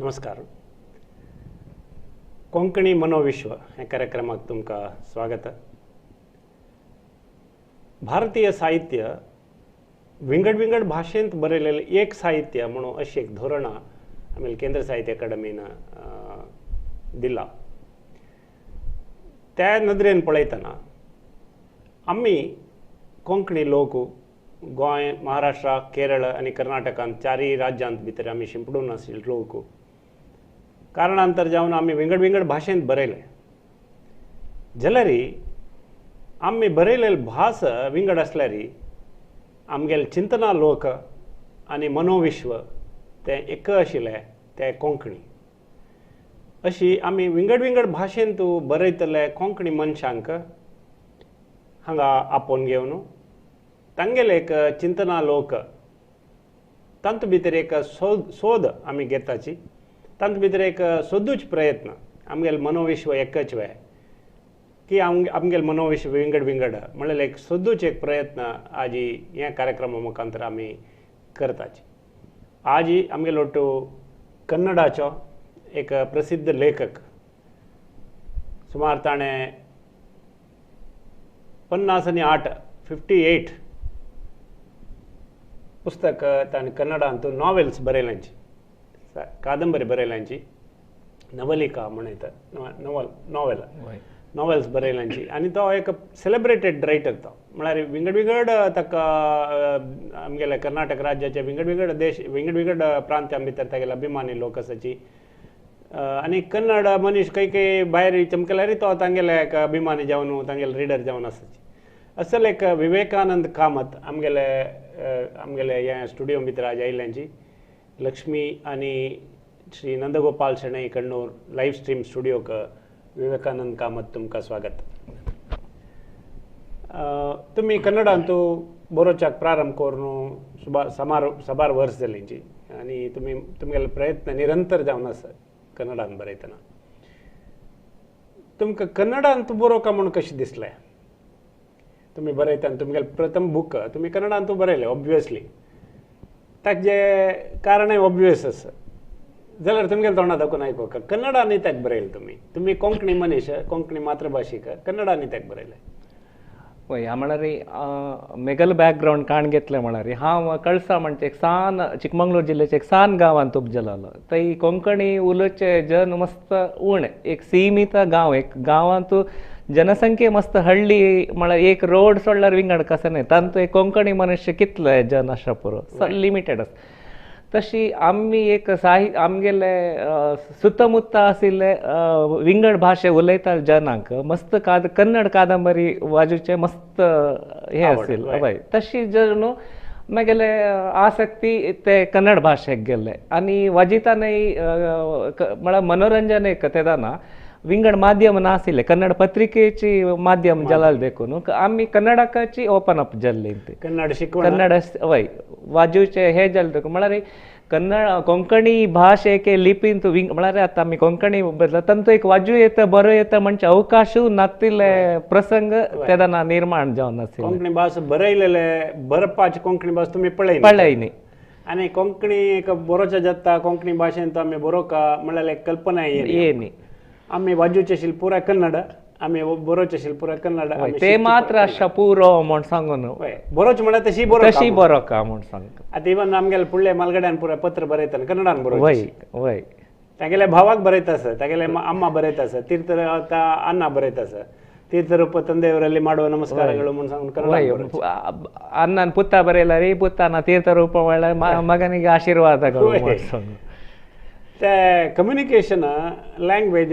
नमस्कार. कोंकणी मनोविश्व या कार्यक्रमात तुमका स्वागत. भारतीय साहित्य विंगड विंगड भाषेंत बरयलेले एक साहित्य म्हणून अशी एक धोरण आम्ही केंद्र साहित्य अकादमीनं दिला. त्या नदरेन पळयतना आम्ही कोंकणी लोक गोंय, महाराष्ट्र, केरळ आणि कर्नाटकांत चारय राज्यांत भितर आम्ही शिंपडून आशिल्ले लोक कारणांतर जावन आम्ही विंगड विंगड भाषेंत बरयले जाल्यार आम्ही बरयलेली भास विंगड आसल्यार आमगेले चिंतना लोक आणि मनोविश्व ते एक आशिल्ले ते कोंकणी. अशी आम्ही विंगड विंगड भाषेंत बरयतले कोंकणी मनशांक हांगा आपोवन घेवन तांगेले एक चिंतना लोक तांत भितर एक सोद आमी घेताची, तांत भितर एक सोदूच प्रयत्न आमगेले मनोविश्व एकच वे की आमगेले मनोविश्व विंगड विंगड म्हणल्यार एक सोदूच एक प्रयत्न आज ह्या कार्यक्रमा मुखांतर आमी करताचे. आज आमगेलो ओटू कन्नडाचो एक प्रसिद्ध लेखक सुमार ताणें 58 पुस्तक ताणें कन्नडांत नॉवेल्स बरयल्यांची, कादंबरी बरयल्यांची, नवलिका म्हणटात नॉवेल्स बरयल्यांची. आनी तो एक सेलिब्रेटेड रायटर तो म्हळ्यार विंगड विंगड ताका आमगेले कर्नाटक राज्याचे विंगड विंगड देश विंगड विंगड प्रांत्यां भितर तागेले अभिमानी लोक आसाची. आनी कन्नड मनीस काही भायर चमकल्यार तो तांगेले एक अभिमानी जावन तांगेले रिडर जावन आसाची. असल एक विवेकानंद कामत आमगेले ह्या स्टुडियो भितर आज आयिल्ल्यांची. लक्ष्मी आनी श्री नंदगोपाल शेणै कण्णूर लाईव्ह स्ट्रीम स्टुडियोक विवेकानंद कामत तुमकां स्वागत. तुमी कन्नडांत बरोवच्याक प्रारंभ करून साबार वर्स जालींची आनी तुमगेले प्रयत्न निरंतर जावन आसा कन्नडांत बरयतना. तुमकां कन्नडांत बरोवका म्हूण कशें दिसलें? तुमी बरयतना तुमगेले प्रथम बूक तुमी कन्नडांत बरयलें ऑब्वियसली, ताचें कारणय ऑब्वियस आसा. जाल्यार तुमगेले तोंडा दाखोवन आयकोवका कन्नडांनी ताका बरयलें. तुमी कोंकणी मनीस, कोंकणी मातृभाशीक कन्नडांनी ताका बरयलें. वय हांव म्हळ्यार मेगल बॅकग्रावंड काण घेतलें म्हळ्यार हांव कळसा म्हणटा एक सान चिकमंगळूर जिल्ल्याचे एक सान गांवांत उपजलोलो. थंय कोंकणी उलोवचे जन मस्त उणे, एक सीमित गांव, एक गांवांत जनसंख्ये मस्त हळ्ळी म्हळ्यार एक रोड सोडल्यार विंगड कसं न्हय, तांतूं एक कोंकणी मनुश्य कितले जन आसा पुरो लिमिटेड आसा. तशी आमी एक आमगेले सुತ್ತमुत्त आशिल्ले विंगड भाशे उलयता जनांक मस्त कन्नड कादंबरी वाजूचे मस्त हे आशिल्ले हय. तशी जर म्हगेले आसक्ती ते कन्नड भाशेक गेले आनी वाजितानय म्हळ्यार मनोरंजन एक तेदाना विंगड माध्यम नाशिल्ले, कन्नड पत्रिकेची माध्यम जलाल देखून आमी कन्नडाकाची ओपन अप जाल्ली कन्नड वय वाजूचे हे जाले देखून म्हळ्यार कन्नड कोंकणी भाशेक लिपींत म्हळ्यार आतां आमी कोंकणी तांतूं एक वाजू येता बरो येता म्हणचे अवकाशूय नासतिल्ले प्रसंग तेदाना निर्माण जावन आशिल्ले. कोंकणी भास बरयलेले बरपाची कोंकणी भास तुमी पळयनी आनी कोंकणी एक बरोवचे जाता कोंकणी भाशेंत आमी बरोवका म्हळ्यार एक कल्पना येयनी. आमी वाजूचे आशिल्ले पुराय कन्नड, आमी बरोवचे आशिल्ले पुराय कन्नड, ते मात्र आसा पुरो म्हूण सांगून बरोवचे म्हळ्यार तशी बरोवका म्हूण सांग. आतां इवन आमगेले फुडले मालगड्यान पुराय पत्र बरयतना कन्नडान बरोवचे. वय तागेले भावाक बरयता आसा, तागेले अम्मा बरयता आसा, तीर्थ अण्णा बरयता आसा, तीर्थरूप ತಂದೆಯವರಲ್ಲಿ ಮಾಡುವ ನಮಸ್ಕಾರಗಳು म्हूण सांगून कन्नड ಅಣ್ಣನ ಪುತ್ತ ಬರೆಯಲ್ಲ ರೀ ಪುತ್ತನ ತೀರ್ಥರೂಪ ಒಳ್ಳೆ ಮಗನಿಗೆ ಆಶೀರ್ವಾದಗಳು ते कम्युनिकेशन लँग्वेज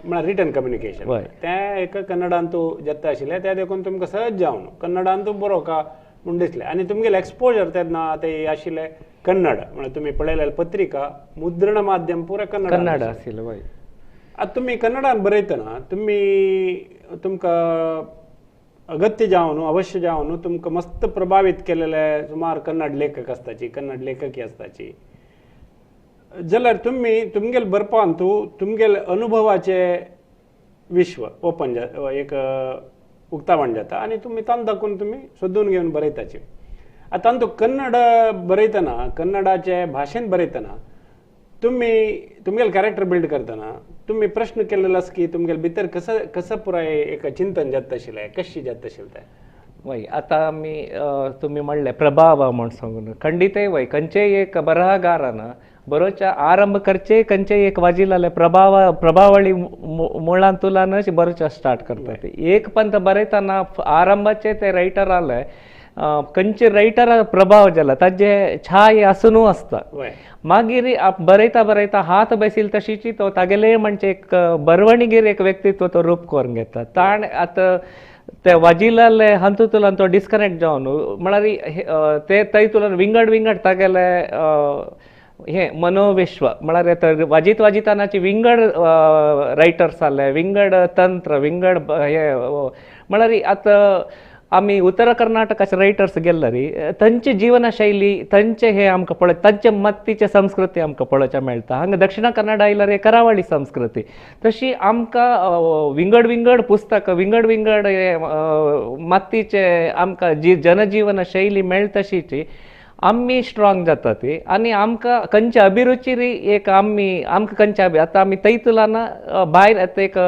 म्हळ्यार रिटन कम्युनिकेशन ते एक कन्नडांत जेता आशिल्लें ते देखून तुमकां सहज जावन कन्नडांत बरोवका म्हूण दिसलें. आनी तुमगेलें एक्सपोजर तेन्ना ते आशिल्लें कन्नड म्हळ्यार तुमी पळयलेली पत्रिका मुद्रण माध्यम पुराय कन्नड आशिल्लें. वय आतां तुमी कन्नडांत बरयतना तुमकां अगत्य जावन अवश्य जावन तुमकां मस्त प्रभावीत केलेले सुमार कन्नड लेखक आसताची, कन्नड लेखकी आसताची. जाल्यार तुमगेले बरपान तुमगेले अनुभवाचे विश्व ओपन एक उक्तावण जाता आनी तुमी तांत दाखोवन तुमी सोदून घेवन बरयताचे. तांतूं कन्नड बरयतना कन्नडाचे भाशेंत बरयतना तुमगेल कॅरेक्टर बिल्ड करतना तुम्ही प्रश्न केलेलास की तुमगेल भितर कसं कसं पुराय एक चिंतन जात आशिल्लें कशी जात आशिल्लें तें वय आता मी तुम्ही म्हणले प्रभाव म्हणून सांगून खंडित वय खंयचे एक बरहगारान बरोच्या आरंभ करचे खंयचे एक वाजिलाले प्रभावळी मुळान तुलानच बरोच्या स्टार्ट करतात एक पंत बरयतना आरंभाचे ते रायटर आले खंयचे रायटर प्रभाव जाला ताजे छाय आसूनू आसता मागीर बरयता बरयता हात बसील तशीची तो तागेले म्हणजे एक बरवणीगीर एक व्यक्तित्व तो रूप करून घेता ताण आता ते वाजिलाले हांतूतल्यान तो डिस्कनेक्ट जावन म्हळ्यार ते थंय तुला विंगड विंगड तागेले हे मनोविश्व म्हळ्यार वाजीत वाजितानाची विंगड रायटर्स आले विंगड तंत्र विंगड हे म्हळ्यार आतां आमी उत्तर कर्नाटकाचे रायटर्स गेल्ले तांची जीवनशैली तांचे हे आमकां पळय तांचे मत्तीचे संस्कृती आमकां पळोवच्या मेळटा हांगा दक्षिण कन्नड आयल्यार करावळी संस्कृती तशी आमकां विंगड विंगड पुस्तक विंगड विंगड मत्तीचे आमकां जी जनजीवन शैली मेळटा तशीची आम्ही स्ट्रॉंग जाता ती आणि आमकां खंयच्या अभिरुची एक आमकां खंयच्या आतां आमी थंय तुलान भायर एक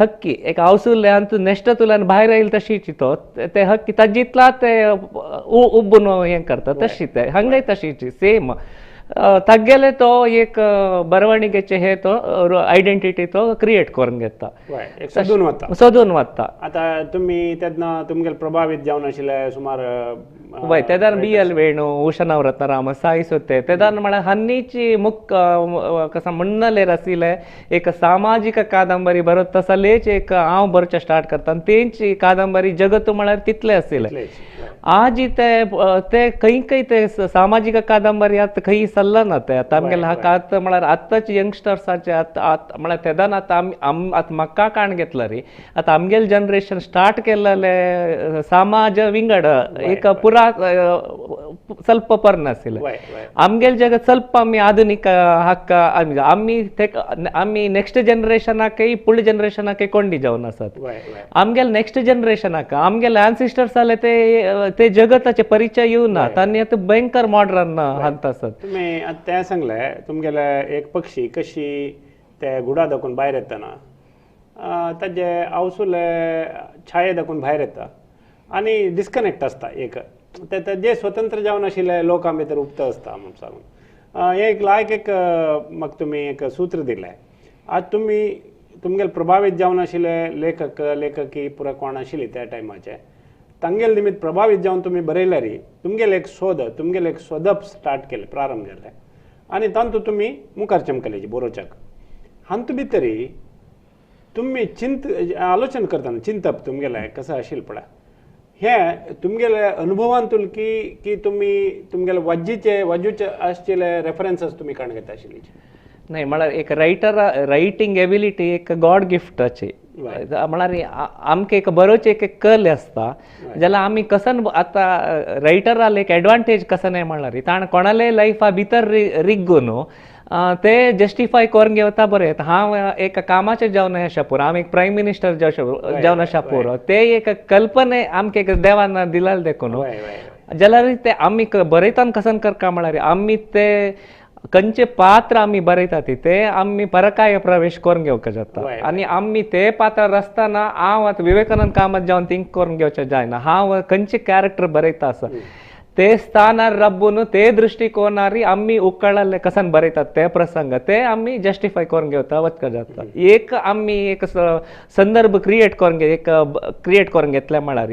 हक्की एक आवसुल्ले आनी तूं नेश्ट तुलान भायर येयला तशीची तो ते हक्की ताजितला ते उब्बून हें करता तशी ते हांगाय तशीची सेम तागेले तो एक बरवणिकेचे हे तो आयडेंटिटी तो क्रिएट करून घेता सोदून वता आता तुम्ही तेन्ना तुमगेले प्रभावित जावन आशिल्ले सुमार वय तेदार BL वेणू उषा नवरत्नराम साई सोते तेदार म्हळ्यार हन्नीची मुख कसं म्हणलेर आशिल्ले एक सामाजिक कादंबरी बरोत तसलेच एक हांव बरोवचें स्टार्ट करता आनी तेंची कादंबरी जगत म्हळ्यार तितले आशिल्ले आज ते खंय ते सामाजिक कादंबरी आतां खंय चल्ला ना ते आतां आमगेले हाका म्हळ्यार आत्ताचे यंगस्टर्साचे म्हळ्यार तेदान आतां आतां म्हाका काण घेतला रे आतां आमगेले जनरेशन स्टार्ट केल्ले समाज विंगड एक पुरा ಸ್ವಲ್ಪ पर्नाशिल्ले आमगेले जगत ಸ್ವಲ್ಪ आमी आधुनिक हाका आमी नेक्स्ट जनरेशनाकय फुडल्या जनरेशनाकय कोंडी जावन आसात आमगेले नेक्स्ट जनरेशनाक आमगेले एन्सिस्टर्स जाले ते जगताचे परिचय येवना तांणी आतां भयंकर मॉडर्न हांत आसात तुमी ते सांगले तुमगेले एक पक्षी कशी ते गुडा दाखोवन भायर येतना ताजे आवसुले छाये दाखोवन भायर येता आनी डिस्कनेक्ट आसता एक ते जे स्वतंत्र जावन आशिल्ले लोकां भितर उक्त आसता म्हणून सांगून एक लायक एक म्हाका तुमी एक सूत्र दिलें आज तुमगेले प्रभावीत जावन आशिल्ले लेखकी पुराय कोण आशिल्ली त्या टायमाचे तांगेले निमित्त प्रभावीत जावन तुमी बरयल्यार तुमगेले एक तुमगेले एक सोदप स्टार्ट केले प्रारंभ केले आनी तातूंत तुमी मुखार चमकलेची बरोवच्याक हांतू भितर तुमी आलोचना करतना चिंतप तुमगेलें कसं आशिल्लें पळय हे तुमगेले अनुभवांतून की तुमी तुमगेले वाजूचे आसचिल्ले रेफरन्सेस तुमी काण घेता आशिल्ली नाही म्हळ्यार एक रायटिंग एबिलिटी एक गॉड गिफ्टाची म्हळ्यार आमकां एक बरोवचे एक कल आसता जाल्यार आमी कसन आतां रायटराल एक एडवांटेज कसं नाही म्हळ्यार ताण कोणाले लायफा भितर रिग्गून ते जस्टिफाय करून घेवता बरें हांव एक कामाचे जावन अशा पुरो हांव एक प्रायम मिनिस्टर जावन अशा पुरो ते एक कल्पने आमकां एक देवान दिलाले देखून जाल्यार ते आमी बरयतना कसन करता म्हळ्यार आमी ते खंयचे पात्र आमी बरयता ते आमी परकाय प्रवेश करून घेवंक जाता आनी आमी ते पात्र आसतना हांव आतां विवेकानंद कामत जावन थिंक करून घेवचें जायना हांव खंयचे कॅरेक्टर बरयता आसा ते स्थानार रब्बून ते दृष्टिकोनार आमी उकळले कसन बरयतात ते प्रसंग ते आमी जस्टिफाय करून घेवता वचका जाता एक आमी एक संदर्भ क्रिएट करून घेतले म्हळ्यार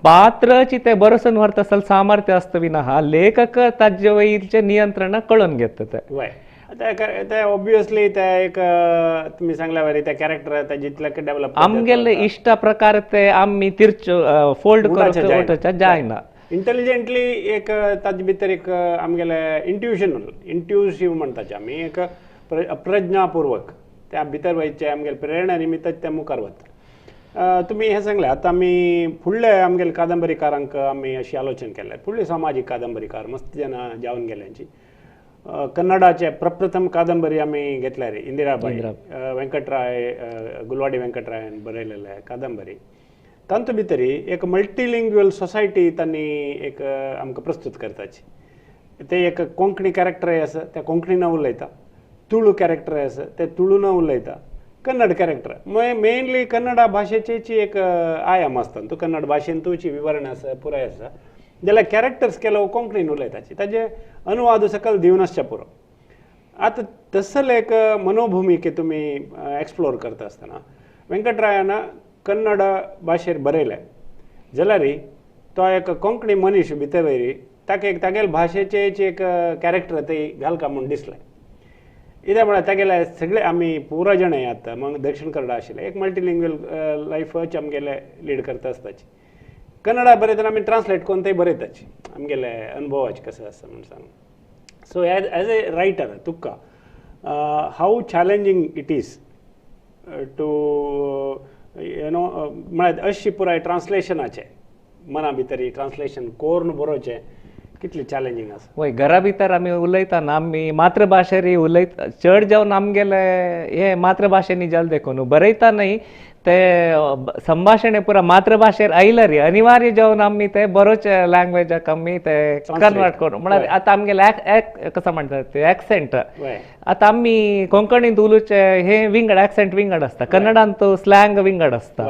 पात्राची ते बरोसन व्हरता आसतना सामर्थ्य आसता विना हा लेखक ताजे वयरचे नियंत्रण कळून घेता ते ऑब्वियसली ते एक तुम्ही सांगल्या वरी ते कॅरेक्टर जितले डेव्हलप आमगेले इष्ट प्रकार ते आमी तिरच्यो फोल्ड करपाक जायना इंटेलिजंटली एक ताजे भितर एक आमगेले इंट्युसिव्ह म्हणटाचे आमी एक प्रज्ञापूर्वक त्या भितर वयचे आमगेले प्रेरणा निमित्त ते मुखार वता तुमी हे सांगले आतां आमी फुडले आमगेले कादंबरीकारांक आमी अशी आलोचना केल्या फुडले सामाजीक कादंबरीकार मस्त जाणां जावन गेल्यांची कन्नडाचे प्रप्रथम कादंबरी आमी घेतल्या रे इंदिराबाई व्यंकटराय गुलवाडी व्यंकटरायान बरयलेले कादंबरी तांतू भितर एक मल्टीलिंग्युअल सोसायटी तांणी एक आमकां प्रस्तूत करताची ते एक कोंकणी कॅरेक्टरय आसा त्या कोंकणीन उलयता तुळू कॅरेक्टर आसा ते तुळून उलयता कन्नड कॅरेक्टर मेनली कन्नड भाशेची एक आयाम आसता तूं कन्नड भाशेन तुजी विवरण आसा पुराय आसा जाल्यार कॅरेक्टर्स केलो कोंकणीन उलयताची ताजे अनुवाद सकल दिवन आसचे पुरो आतां तसल एक मनोभुमिके तुमी एक्सप्लोर करता आसतना वेंकटरायान कन्नड भाशेर बरयलें जाल्यार तो एक कोंकणी मनीस भितर वयरी ताका एक तागेले भाशेचे एक कॅरेक्टर थंय घालका म्हूण दिसलें कित्याक म्हळ्यार तागेले सगळे आमी पुरो जाणां आतां मग दक्षिण कन्नड आशिल्ले एक मल्टीलिंग्वल लायफच आमगेले लीड करता आसताची कन्नडा बरयतना आमी ट्रान्सलेट करून थंय बरयताची आमगेले अनुभवाचे कसो आसा म्हूण सांग सो एज ए रायटर तुका how challenging it is to म्हळ्यार अशी पुराय ट्रान्सलेशनाचे मना भितर ट्रान्सलेशन कोरून बरोवचें कितले चॅलेंजींग आसा वय घरा भितर आमी उलयतना आमी मातृभाशेर उलयता चड जावन आमगेले हे मातृभाशेनी जाल देखून बरयतानय ते संभाषणे पुरा मातृभाशेर आयला रे अनिवार्य जावन आमी ते बरोच लँग्वेजाक आमी ते कन्वर्ट करून म्हळ्यार आतां आमगेले कसं म्हणटात ते एक्सेंट आतां आमी कोंकणींत उलोवचे हे विंगड एक्सेंट विंगड आसता कन्नडांत स्लँग विंगड आसता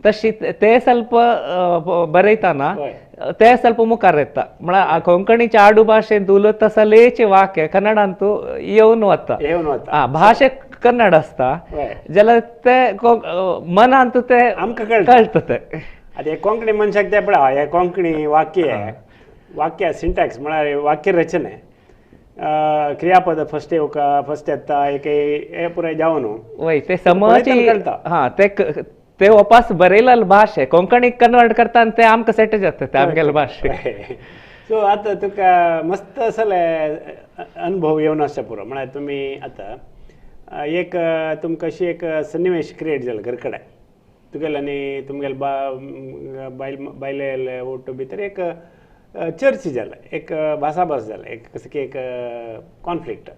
तशी ते ಸ್ವಲ್ಪ बरयतना ते ಸ್ವಲ್ಪ मुखार येता म्हळ्यार कोंकणीच्या आडू भाशेंत उलयता तसलेचे वाक्य कन्नडांत येवन वता भाशे कन्नड आसता जाल्यार ते मनांत ते आमकां कळटा ते आतां कोंकणी मनशाक ते पळय हे कोंकणी वाक्य सिंटॅक्स म्हळ्यार वाक्य रचने क्रियापद फस्ट येवका फस्ट येता एक हे पुराय जावन न्हू वय ते समज हा ते वापस बरयलेली भाशे कोंकणी कन्वर्ट करता आनी ते आमकां सेट जाता ते आमगेले भाशे सो आतां तुका मस्त असले अनुभव येवन आसचे पुरो म्हळ्यार तुमी आतां एक तुमकां अशी एक सन्निवेश क्रिएट जालो घर कडेन तुगेले आनी तुमगेले बायले ओटो भितर एक चर्चा जालें एक भासाभास जालें एक कसं की एक कॉन्फ्लिक्ट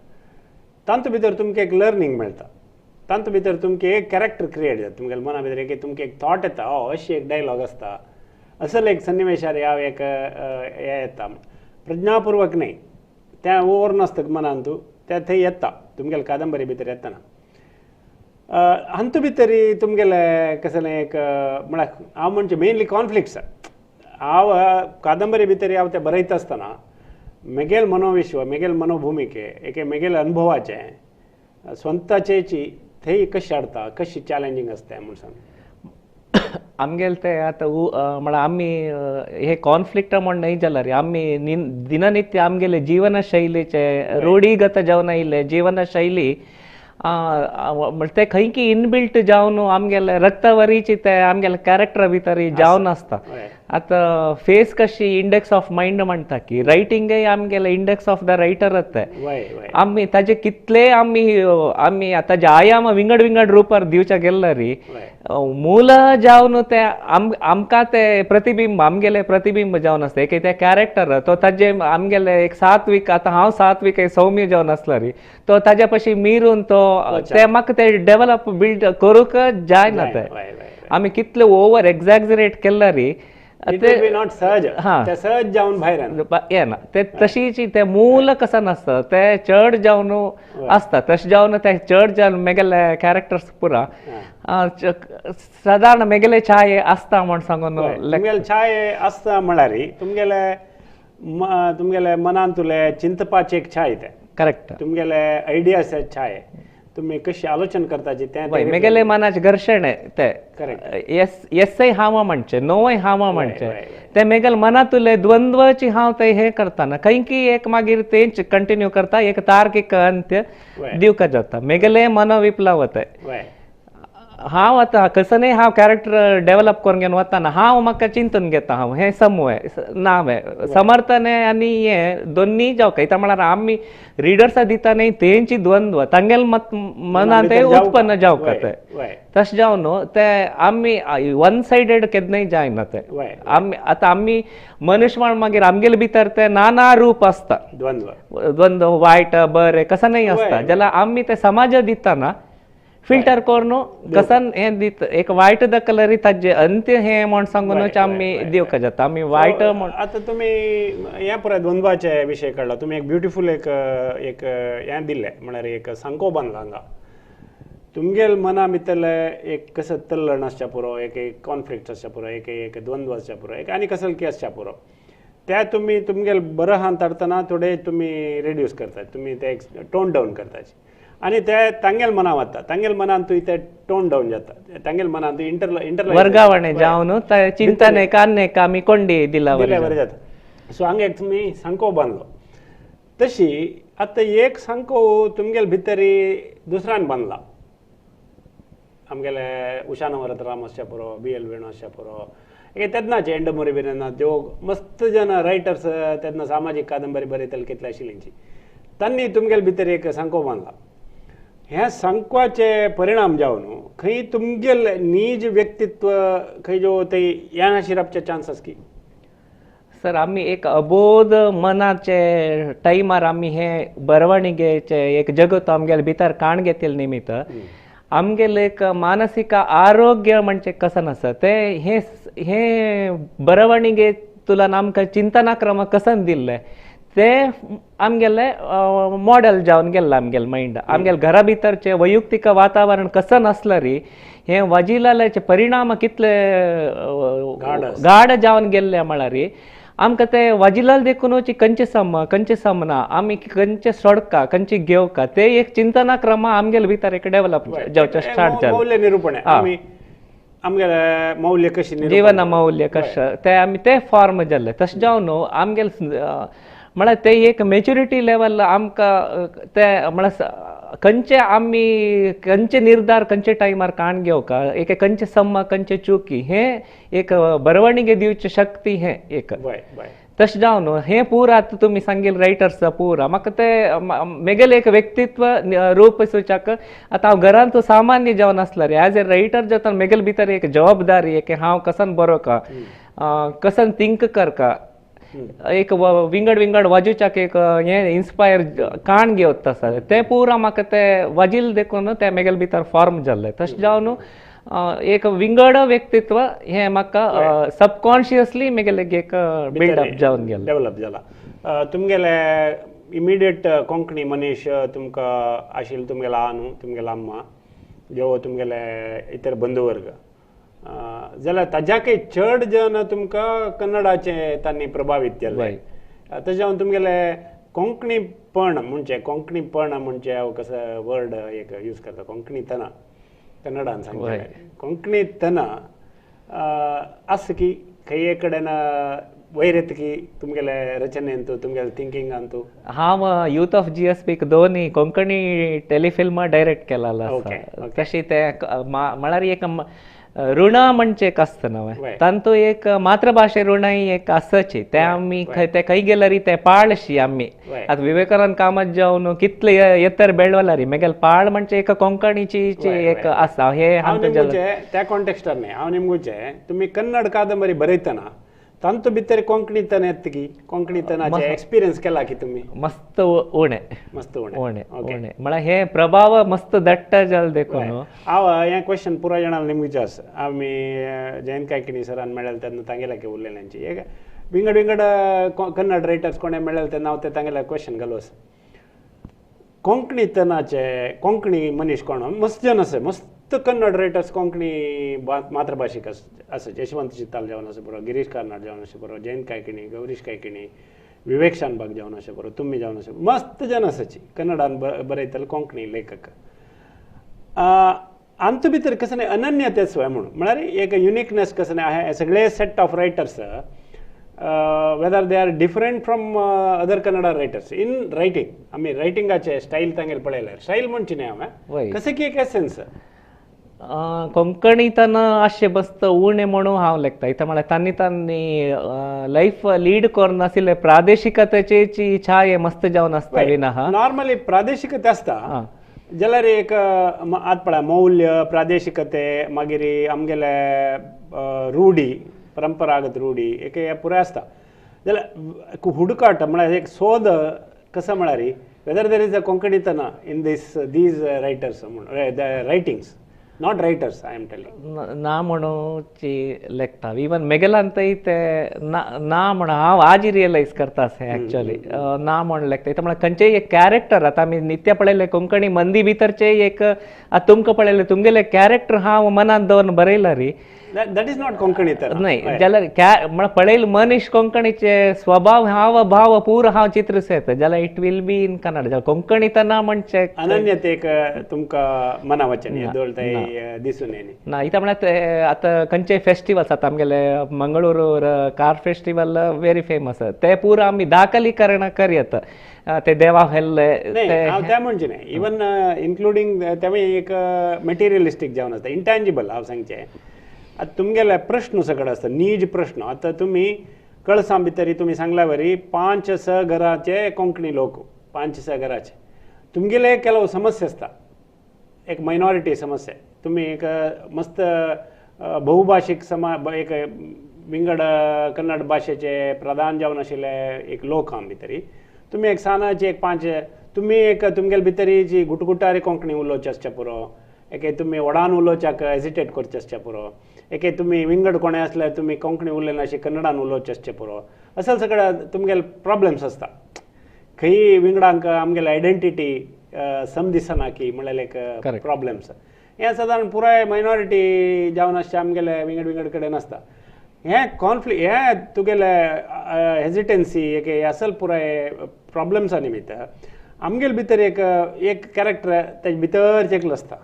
तांतू भितर तुमकां एक लर्निंग मेळटा तांतू भितर तुमकां एक कॅरेक्टर क्रिएट जाता तुमगेल्या मना भितर एक तुमकां एक थॉट येता अशी एक डायलॉग आसता असल एक सन्निवेशार हांव एक हे येता प्रज्ञापूर्वक न्ही तें ओवर नासता मनान तूं तें थंय येता तुमगेल्या कादंबरी भितर येतना हांतू भितर तुमगेले कसलें एक म्हळ्यार हांव म्हणचे मेनली कॉन्फ्लिक्ट्स हांव कादंबरी भितर हांव तें बरयता आसतना म्हगेल मनोविश्व म्हगेल मनोभुमिके एक म्हगेले अनुभवाचे स्वताचेची थंय कशी हाडटा कशी चॅलेंजींग आसता म्हूण सांग आमगेले ते आतां म्हळ्यार आमी हे कॉन्फ्लिक्ट म्हण न्हय जाल्यार आमी दिननित्य आमगेले जिवनशैलीचे रूढीगत जावन आयिल्ले जिवनशैली ते खंय की इनबिल्ट जावन आमगेले रक्तवरीची ते आमगेले कॅरेक्टरा भितर जावन आसता आतां फेस कशी इंडेक्स ऑफ मायंड म्हणटा की रायटिंगय आमगेले इंडेक्स ऑफ द रायटरच ते आमी ताजे कितले आमी ताजे आयाम विंगड विंगड रुपार दिवचे गेल्यार मूल जावन ते आमकां ते प्रतिबिंब आमगेले प्रतिबिंब जावन आसता एक ते कॅरेक्टर तो ताजे आमगेले एक सात्विक आतां हांव सात्विक सौम्य जावन आसलो री तो ताज्या पशी मिरून तो ते म्हाका ते डेवलप बिल्ड करूंक जायना ते आमी कितले ओवर एक्झॅक्झरेट केल्यार सहज जावन भायर येना ते तशीची ते मूल कसं नासता ते चड जावन आसता तशें जावन ते चड जावन मेगेले कॅरेक्टर्स पुरा सादारण मेगेले छाये आसता म्हण सांगून तुमगेले छाये आसता म्हळ्यार तुमगेले मनान तुले चिंतपाचे एक छाय ते करेक्ट तुमगेले आयडियाज छाय तुम्ही कशी आलोचना करताची ते मेगेले मनाचे घर्षण ते येसय हांव म्हणचे नोय हांव म्हणचे ते मेगेल मनातुले द्वंद्वची हांव ते हे करतना खंय की एक मागीर तेंच कंटिन्यू करता एक तार्कीक अंत्य दिवका जाता मेगेले मनोविप्लव ते हांव आतां कसनय हांव कॅरेक्टर डेवलप करून घेवन वताना हांव म्हाका चिंतून घेता हांव हें समूह नावे समर्थन आनी हें दोन्ही जावं इता म्हळ्यार आमी रिडर्सा दिता न्ही तेंची द्वंद्व तांगेल मनान ते उत्पन्न जावं ते तशें जावन न्हू ते आमी वन सायडेड केन्नाय जायना ते आमी आतां आमी मनुश्यबळ मागीर आमगेले भितर ते नाना रूप आसता द्वंद्व वायट बरें कसनय आसता जाल्यार आमी ते समाज दितना फिल्टर करून कसन हे दित एक वायट द कलरी ताजे अंत्य हे म्हण सांगूनच आम्ही दिवक जाता आम्ही वायट आता तुम्ही या पुरा द्वंद्वाचे विषय काढला तुम्ही एक ब्युटिफुल एक एक हे दिले म्हळ्यार एक संको बांधला हांगा तुमगेल मना भितरले एक कसं तल्लण आसच्या पुरो एक एक कॉन्फ्लिक्ट आसच्या पुरो एक एक द्वंद्व आसच्या पुरो एक आनी कसलकी आसच्या पुरो त्या तुम्ही तुमगेल बरं हाताळतना थोडे तुम्ही रिड्यूस करतात तुम्ही ते टोन डाऊन करतात आणि ते तांगेल मना वता तांगेल मनान तू ते टोन डाऊन जाता तांगेल मनान तू इंटर वर्गावणे जावन चिंतने कान्ने कामी कोंडी दिला बरें जाता सो हांगा एक तुमी सांको बांदलो तशी आतां एक सांको तुमगेल भितरी दुसऱ्यान बांदला आमगेले उषा नवरत्नम आसच्या पुरो BL वेणू आसच्या पुरो एक तेन्नाचे एंडमोरी बिरेनाथ ज्यो मस्त जन रायटर्स तेन्ना सामाजीक कादंबरी बरयताले कितले आशिल्लींची तांणी तुमगेल भितर एक सांको बांदला ह्या सांकवाचे परिणाम जावन खंय तुमगेल नीज व्यक्तित्व खंय जो ते याना शिरपचे चान्सेस की सर आम्ही एक अबोध मनाचे टायमार आम्ही हे बरवणीगेचे एक जगत आमगेल भितर काण घेतील निमित्त आमगेल एक मानसिक आरोग्य म्हणजे कसं नसतं ते हे हे बरवणीगे तुला आमकां चिंतनाक्रम कसं दिल्ले ते आमगेले मॉडेल जावन गेल्ला आमगेल माइंड आमगेल घरा भितरचे वैयक्तिक वातावरण कसं नसलं री हे वजिलाचे परिणाम कितले गाढ जावन गेल्ले म्हळ्यार आमकां ते वजिलाल देखून कंचे समना आमी कंचे सोडका कंचे घेवका ते एक चिंतनाक्रम आमगेल भितर एक डेव्हलप जावचे स्टार्ट जालें मौल्य निरूपण आमगेले मौल्य कशी जीवन मौल्य कशें ते आमी ते फॉर्म जाल्ले तशें जावन आमगेल म्हळ्यार ते एक मेच्युरिटी लेवल आमकां ते म्हळ्यार खंयचे आमी खंयचे निर्धार खंयचे टायमार काण घेवका एक खंयचे सम्मा खंयचे चुकी हे एक बरवणीगे दिवची शक्ती हे एक तशें जावन हे पुरा आतां तुमी सांगिल्ले रायटर्स पुरा म्हाका ते मेगेल एक व्यक्तित्व रूप सूचक आतां हांव घरांत सामान्य जावन आसला रे एज ए रायटर जाता मेगेल भितर एक जबाबदारी एक हांव कसन बरोवका कसन थिंक करका एक विंगड वाजूच्याक एक हे इन्स्पायर काण घेवता आसा ते पुरा म्हाका ते वाजील देखून ते मेगेल भितर फॉर्म जाल्ले तशें जावन एक विंगड व्यक्तित्व हे म्हाका सबकॉन्शियसली मेगेले एक बिल्डअप जावन गेले डेव्हलप जाला तुमगेले इमिडिएट कोंकणी मनीस तुमकां आशिल्ले तुमगेलो आनू तुमगेलो अम्मा जो तुमगेले इतर बंधुवर्ग जाल्यार ताज्याकय चड जन तुमकां कन्नडाचे तांणी प्रभावीत केले तशें जावन तुमगेले कोंकणीपण म्हणजे हांव कसो वर्ड एक यूज करता कोंकणीतना कन्नडान सांगता कोंकणीतना आस की खंय एक कडेन वैरेतकी तुमगेले रचनेंत तुमगेले थिंकिंगांत हांव यूथ ऑफ GSP दोन्ही कोंकणी टेलिफिल्म डायरेक्ट केलेलो आसा तशी ते म्हळ्यार एक ऋण म्हणजे एक आसता न्हय तांतू एक मातृभाषे ऋणय एक आसची ते आमी ते खंय गेल्यार ते पाळशी आमी आतां विवेकानंद कामत जावन कितले येतर बेळवला रे मेगेल पाळ म्हणजे एक कोंकणीची एक आसा हे त्या कॉन्टेक्स्टार न्ही हांव नेमकुचे तुमी कन्नड कादंबरी बरयतना तांतू भितर कोंकणीतन येता की कोंकणीतनाचे एक्सपिरियन्स केला की तुमी मस्त उणे म्हळ्यार हे प्रभाव मस्त दट्ट जाल देखून हांव हें क्वेश्चन पुरो जाणांक नेमकुचे आसा आमी जयंत कायकिणी सरान मेळ्ळेले तेन्ना तांगेल्या उरलेल्यांची एक विंगड कन्नड रायटर्स कोणे मेळ्ळेले तेन्ना हांव ते तांगेल्या क्वेश्चन घालू आसा कोंकणी मनीस कोण मस्त जन आसा मस्त कन्नड रायटर्स कोंकणी मातृभाषिक आसा यशवंत चित्ताल जावन आसा बरो गिरीश कार्नाड जावन आसा बरो जयंत कायकिणी गौरीश कायकिणी विवेक शानबाग जावन आसा बरो तुमी जावन आसा मस्त जन आसाची कन्नडान बरयतले कोंकणी लेखक आमचे भितर कसं नाही अनन्यतेचो म्हणून म्हळ्यार एक युनिकनेस कसं नाही आहे सगळे set of writers whether they are different from other Kannada writers in writing आमी रायटिंगाचे स्टाईल तांगेले पळयल्यार स्टाईल म्हणची न्ही हांवें कशें की एक एसेन्स कोंकणीतन अशें बसत उणे म्हणून हांव लेखता इथं म्हळ्यार तांणी लायफ लीड करून नाशिल्ले प्रादेशिकतेची छाय मस्त जावन आसता विना नॉर्मली प्रादेशिकते आसता जाल्यार एक आत पळय मौल्य प्रादेशिकते मागीर आमगेले रुढी परंपरागत रुढी एक पुराय आसता जाल्यार हुडकाट म्हळ्यार एक सोद कसो म्हळ्यार whether there is a Konkanitana in these writers, the writings, not writers, I am telling. ना म्हणूची लेखता इवन मेगलांत ते ना म्हण हांव आज रियलायज करता से एक्चुअली ना म्हण लेखता इथं म्हण खंयचेय एक कॅरेक्टर आता आमी नित्य पळयले कोंकणी मंदी भितरचे एक तुमकां पळयले तुमगेले कॅरेक्टर हांव मनांत दवरून बरयला री That is not Konkanitana. नाही जाल्यार म्हण पळयल मनीस कोंकणीचे स्वभाव हाव भाव पूर हांव चित्र सेत जाल्यार it will be in Kannada जाल्यार कोंकणीतना म्हणचे अनन्यतेक तुमका मनावचन दवरताय दिसून येनी ना इथं म्हणत आता खंयचे फेस्टिवल्स आता आमगेले Mangaluru car festival very famous ते पूर आमी दाखलीकरण करयत ते देवा हेल्ले हांव त्या म्हणचे न्ही इवन इन्क्लुडींग तें एक मटेरियलिस्टीक जावन आसता इंटँजिबल हांव सांगचें आता तुमगेले प्रश्न सगळे आसता नीज प्रश्न आता तुम्ही कळसां भितर तुम्ही सांगला वरी 5-6 घराचे कोंकणी लोक 5-6 घराचे तुमगेले ಕೆಲವು समस्या आसता एक मायनॉरिटी समस्या तुम्ही एक मस्त बहुभाषिक एक विंगड कन्नड भाषेचे प्रधान जावन आशिल्ले एक लोक हांव भितरी तुम्ही एक सानाची एक 5 तुम्ही एक तुमगेले भितरी जी गुटगुटारी कोंकणी उलोवचे आसचे पुरो एके तुम्ही वडान उलोवच्याक हेजिटेट करचे आसचे पुरो एके तुम्ही विंगड कोणे असल्यार तुम्ही कोंकणी उलयना अशी कन्नडान उलोवचे आसचे पुरो असल सगळे तुमगेले प्रॉब्लेम्स आसता खंय विंगडांक आमगेले आयडेंटिटी समदिसना की म्हळ्यार एक प्रॉब्लेम्स हे सादारण पुराय मायनॉरिटी जावन आसचे आमगेले विंगड कडेन आसता हे कॉन्फ्लिक्ट हे तुगेले हेजिटेन्सी एक असल पुराय प्रॉब्लेम्सा निमित्त आमगेले भितर एक कॅरेक्टर तेजे भितर चेकलो आसता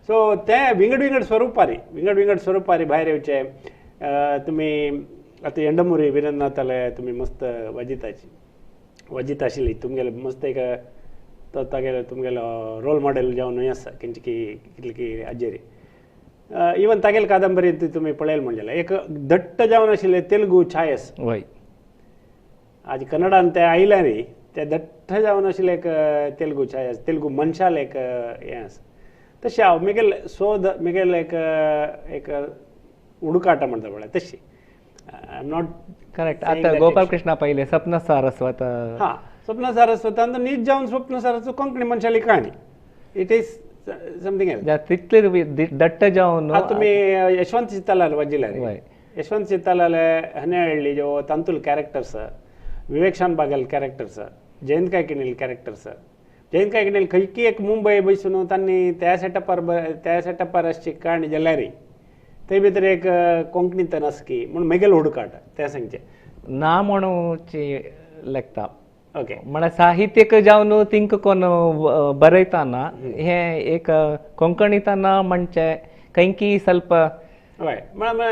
सो ते विंगड स्वरुपारी भायर येवचे तुमी आतां यंडमुरी वीरेंद्रनाथाले तुमी मस्त वाजिता आशिल्ली तुमगेले मस्त एक तागेले तुमगेलो रोल मॉडेल जावन खंय आसा कितले की आजेरी इवन तागेले कादंबरी तुमी पळयल म्हणजे एक दट्ट जावन आशिल्ले तेलुगू छायस आज कन्नडान ते आयल्या न्ही ते दट्ट जावन आशिल्ले एक तेलुगू छायस तेलुगू मनशाल एक हें आसा तशें हांव म्हगेल एक उडकाटा म्हणटा पळय तशी आय एम नॉट करेक्ट आता गोपाल कृष्णा पहिले सपना सारस्वत हां सपना सारस्वतांत नीज जावन सपना सारस्वत कोंकणी मनशाली कहाणी इट इज समथिंग एल्स तितले दट्ट जावन तुमी यशवंत चित्तालाल वाजिल्यार यशवंत चित्तालाले हनेहळ्ळी जो तांतूल कॅरेक्टर्स विवेकशान बागल कॅरेक्टर्स जयंत कायकिणील कॅरेक्टर्स जयंत कायकिणील खंयची एक मुंबय बसून तांणी त्या सेटअपार अशी कहाणी जाल्यार ते भितर एक कोंकणीतन आसकी म्हूण मेगेल हुडकाट ते सांगचे ना म्हणूची लेखता ओके म्हळ्यार साहित्यक जावन तिंक कोण बरयताना हे एक कोंकणीतना म्हणचे खंयकी ಸ್ವಲ್ಪ हय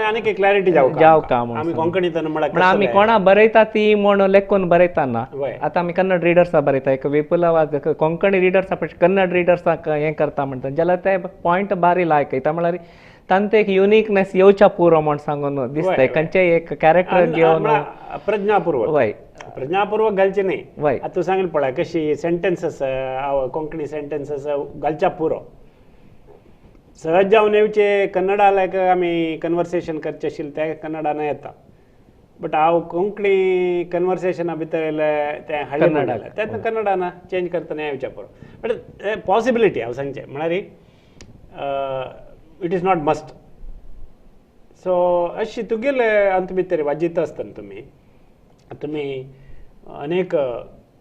आनीक एक क्लॅरिटी जावका आमी कोंकणीतन म्हळ्यार आमी कोणा बरयता ती म्हण लेखून बरयताना आतां आमी कन्नड रिडर्सा बरयता एक विपुलवाद कोंकणी रिडर्सा कन्नड रिडर्साक हें करता म्हणटा जाल्यार ते पॉयंट बारी लायक येता म्हळ्यार तांत एक युनिकनेस येवच्या पुरो म्हण सांगून दिसता खंयचे एक कॅरेक्टर घेवन प्रज्ञापूर्वक घालचे न्ही आतां तूं सांगलें पळय कशी सेंटेन्सेस कोंकणी सेंटेन्सेस घालच्या पुरो सहज जावन येवचे कन्नडा लायक आमी कन्वर्सेशन करचे आशिल्ले ते कन्नडान येता बट हांव कोंकणी कन्वर्सेशना भितर येयले ते हळी म्हणटाले तें कन्नडान चेंज करतना येवच्या पुरो बट पॉसिबिलिटी हांव सांगचें म्हळ्यार it is not must so अशी तुगेले अंत भितर वाजिता आसतना तुमी अनेक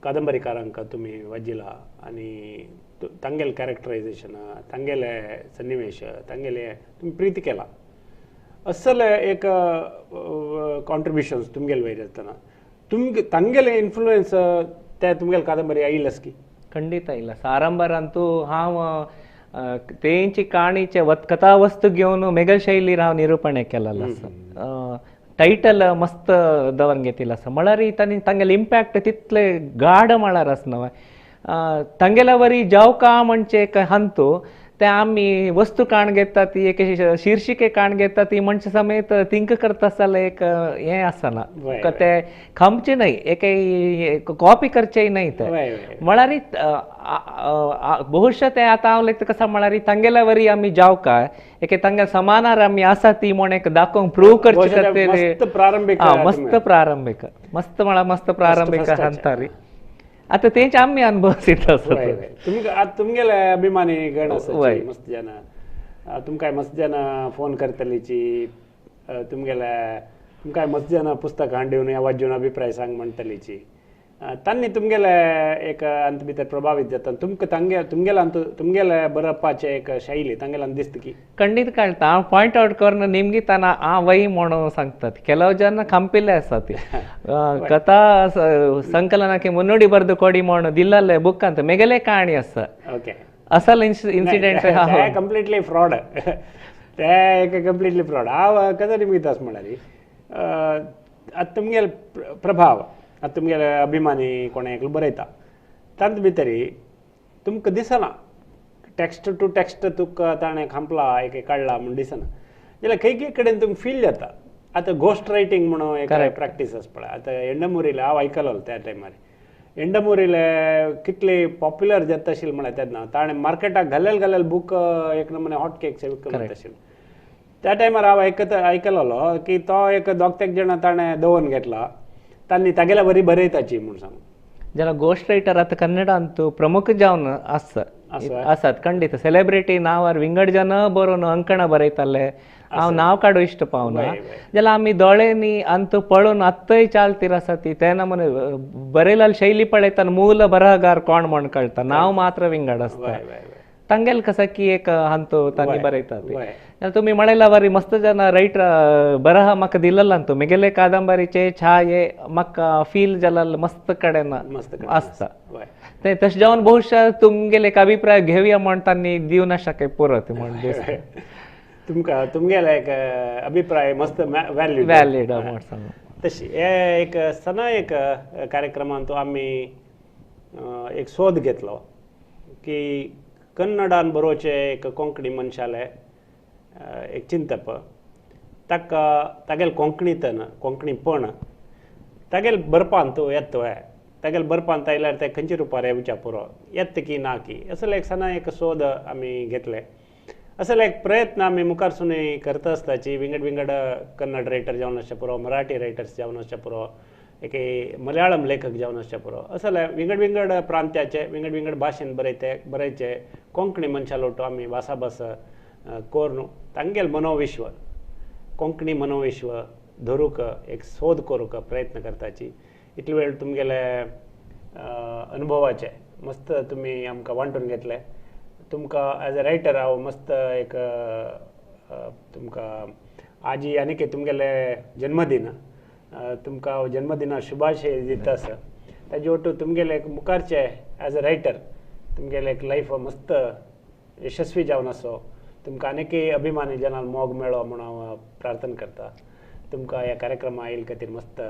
कादंबरीकारांक तुमी वाजिला आनी तांगेले कॅरेक्टरायजेशन तांगेले सन्निवेश तांगेले तुमी प्रीती केला असल एक कॉन्ट्रिब्युशन्स तुमगेले वयर आसतना तांगेले इन्फ्लुएन्स ते तुमगेले कादंबरी आयिल्ले की खंडीत आयिल्ला सारंभारांतू हांव तेंची काणीचे कथावस्तू घेवन मेगल शैलीर हांव निरूपण केलेलें आसा टायटल मस्त दवरून घेतिल्लो आसा म्हळ्यार तांगेले इम्पॅक्ट तितले गाढ म्हळ्यार आसना तांगेल्या वरी जावका म्हणचे एक हंतू ते आमी वस्तू काण घेता ती एक शीर्षिके काण घेता ती म्हणचे समेत थिंक करता आसतना एक हें आसना ते खमचे न्हय एक कॉपी करचेय न्हय ते म्हळ्यार बहुशा ते आतां हांव लेखता कसा म्हळ्यार तांगेल्या वरी आमी जावका एक तांगे समानार आमी आसा ती म्हण एक दाखोवंक प्रूव करचे खातीर मस्त प्रारंभीक म्हळ्यार मस्त प्रारंभीक हंतारी आता तेच आम्ही अनुभवसीत असत वय वय तुमकां तुमगेले अभिमानी गण वय. आसात मस्त जाणां तुमकां मस्त जाणां फोन करतलीची तुमकां मस्त जाणां पुस्तक हाडिवन आवाज दिवन अभिप्राय सांग म्हणटलीची तांणी तुमगेले एक अंत भितर प्रभावित जाता तुमगेले बरोवपाचे एक शैली तांगेला दिसता की ಖಂಡಿತ ಕಳ್ತಾ ಪಾಯಿಂಟ್ ಔಟ್ ಕೊರ್ನ ನಿಮ್ಗೆ ತಾನ ಆ ವೈ ಮಾಡೋ ಸಂಗತಿ ಕೆಲವು ಜನ ಕಂಪಿಲ್ಲೇ ಸತಿ ಕಥಾ ಸಂಕಲನಕ್ಕೆ ಮುನ್ನುಡಿ ಬರೆದು ಕೊಡಿ ಮಾಡೋ ದಿಲ್ಲಲ್ಲೇ ಬುಕ್ ಅಂತ ಮೆಗಲೆ ಕಾಣಿ ಅಸ್ಸ ओके ಅಸಲ್ ಇನ್ಸಿಡೆಂಟ್ कंप्लीटली फ्रॉड ते एक कंप्लीटली फ्रॉड हांव कदा निमगे तस म्हळ्यार आतां तुमगेले प्रभाव आतां तुमगेले अभिमानी कोणे एकलो बरयता तांत भितरी तुमकां दिसना टेक्स्ट टू टेक्स्ट तुका ताणें खांपला एक काडला म्हण दिसना जाल्यार खंय कडेन तुमकां फील जाता आतां घोस्ट रायटींग म्हणून एक प्रॅक्टीस आसा पळय आतां एंडमुरीले हांव आयकलो त्या टायमार एंडमुरीले कितली पॉप्युलर जाता आशिल्ली म्हळ्यार तेन्ना ताणें मार्केटाक घालेल बूक एक नमुने हॉट केक्स विकत आशिल्ले त्या टायमार हांव आयकलोलो की तो एक दोग तेग जाणां ताणें दवरून घेतला तांणी तागेल्या बरी बरयताची म्हूण सांगून ಜನ ಗೋಸ್ಟ್ ರೈಟರ್ ಆತ ಕನ್ನಡ ಅಂತೂ ಪ್ರಮುಖ ಜಾವನ್ ಅಸತ್ ಖಂಡಿತ ಸೆಲೆಬ್ರಿಟಿ ನಾವ್ ಅವ್ರ ವಿಂಗಡ್ ಜನ ಬರೋನು ಅಂಕಣ ಬರೈತಲ್ಲೆ ನಾವ್ ಕಾಡು ಇಷ್ಟ ಪಾವನ ಜಲ आम्ही दोळेनी अंतू पळून आत्तय चालतीर असती ते नमने बरेलाल शैली पळयताना मूल बरहगार कोण म्हण कळता नाव मात्र विंगड असता तांगेल कसा की एक हंतो तांनी बरयतात तुम्ही म्हणायला बरी मस्त जन रೈಟರ್ बरह म्हाका दिलेला अंतू मिगेले कादंबरीचे छाये म्हाका फील जालाल मस्त कडेन असता ते तशें जावन बहुशा तुमगेले एक अभिप्राय घेवया म्हण तांणी दिवना शके पुरत म्हण तुमगेले एक अभिप्राय मस्त वॅलिड म्हण सांग तशी हे एक सना एक कार्यक्रमांत आमी एक सोद घेतलो की कन्नडान बरोवचे एक कोंकणी मनशाले एक चिंतप ताका तागेल कोंकणीपण तागेल बरपांत येतोय तागेल बरपांत आयल्यार ते खंयच्या रुपार येवच्या पुरो येता की ना की असले एक सना एक सोद आमी घेतले असले एक प्रयत्न आमी मुखार सुनी करता आसताची विंगड कन्नड रायटर जावन आसचे पुरो मराठी रायटर्स जावन आसचे पुरो एक मलयाळम लेखक जावन आसचे पुरो असले विंगड प्रांत्याचे विंगड भाशेन बरयचे कोंकणी मनशा लोटो आमी भासाभास कोरून तांगेल मनोविश्व कोंकणी मनोविश्व धरूक एक सोद करूंक प्रयत्न करताची इतले वेळ तुमगेले अनुभवाचे मस्त तुमी आमकां वांटून घेतले तुमकां एज अ रायटर हांव मस्त एक तुमकां आजी आनीक तुमगेले जन्मदीन तुमकां जन्मदिना शुभाशय दिता आसा ताजे वटू तुमगेले एक मुखारचे एज अ रायटर तुमगेले एक लायफ मस्त यशस्वी जावन आसो तुमकां आनीकय अभिमानी जनाल मोग मेळो म्हूण हांव प्रार्थना करता तुमकां ह्या कार्यक्रमा आयिल्ले खातीर मस्त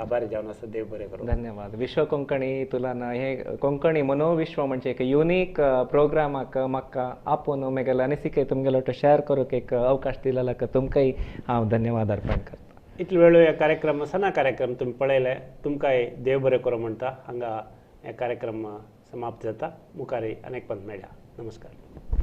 आभारी जावन आसा देव बरें करूं धन्यवाद विश्व कोंकणी तुलना हे कोंकणी मनोविश्व म्हणजे एक युनीक प्रोग्रामाक म्हाका आपूण मेगेले अनिसिके तुमगेलो शेअर करूंक एक अवकाश दिलेला तुमकांय हांव धन्यवाद अर्पण करता इतले वेळ ह्या कार्यक्रम सना कार्यक्रम तुमी पळयले तुमकांय देव बरें करूं म्हणटा हांगा हे कार्यक्रम समाप्त जाता मुखारय अनेक पंत मेळया नमस्कार